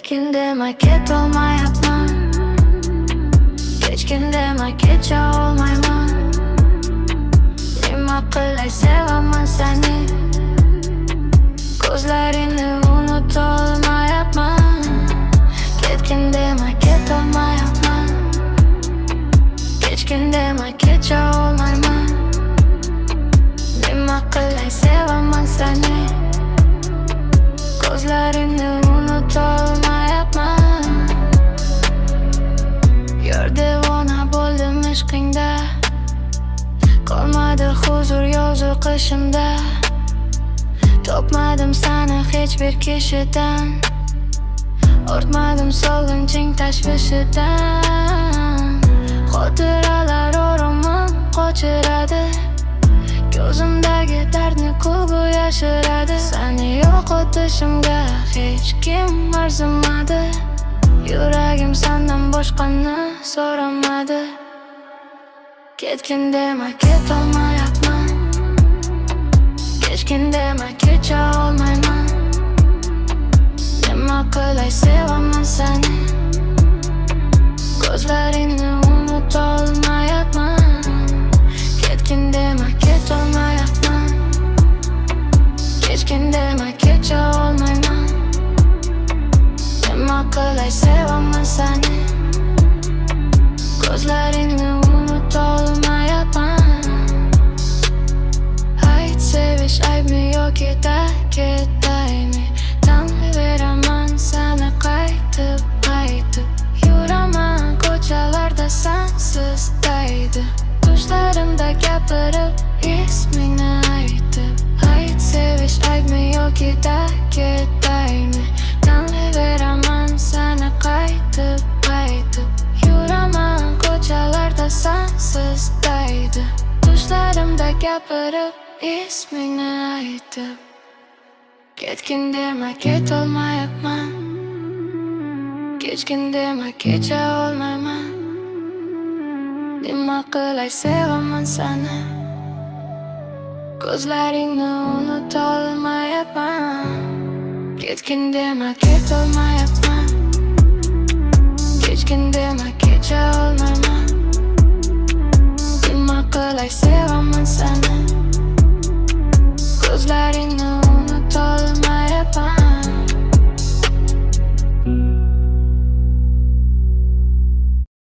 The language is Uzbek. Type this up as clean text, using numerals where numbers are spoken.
Ketgin dema ketolmayapman, kechgin dema kecha olmayman. Nima qilay sevaman seni, ko'zlaringni unutolmayapman. Ketgin dema ketolmayapman, kechgin dema kecha olmayman. Nima qilay sevaman seni, ko'zlaringni unutolmayapman. Yor devona bo'ldim ishqingda, qolmadi huzur yozu qishimda. Topmadim seni hech bir kishidan, ortmadim sog'inching tashvishidan. Xotiralar o'rimim qochiradi, ko'zimdagi dardni kulgu yashiradi. Seni yo'qotishimga hech kim arzimadi, yuragim sendan boshqani so'ramadi. Ketgin dema ketolmayapman, kechgin dema kecha olmayman. Nima qilay sevaman seni, ko'zlaringni unutolmayapman. Ketgin dema ketolmayapman, kechgin dema kecha olmayman. Nima qilay sevaman seni, ko'zlaringni unutolmayapman. Ayt, sevish aybmi yoki ketaymi? Tanlayveraman seni qaytib qaytib. Yuraman ko'chalarda sensiz daydi, tushlarimda gapirib ismingni aytib. Ayt, sevish aybmi yoki ketaymi? Tanlayveraman seni qaytib qaytib. Yuraman ko'chalarda sensiz daydi, tushlarimda gapirib ismingni aytib. Ketgin dema ketolmayapman, kechgin dema kecha olmayman. Nima qilay sevaman seni, ko'zlaringni unutolmayapman. Ketgin dema ketolmayapman, kechgin dema kecha olmayman. Nima qilay sevaman seni, ko'zlaringni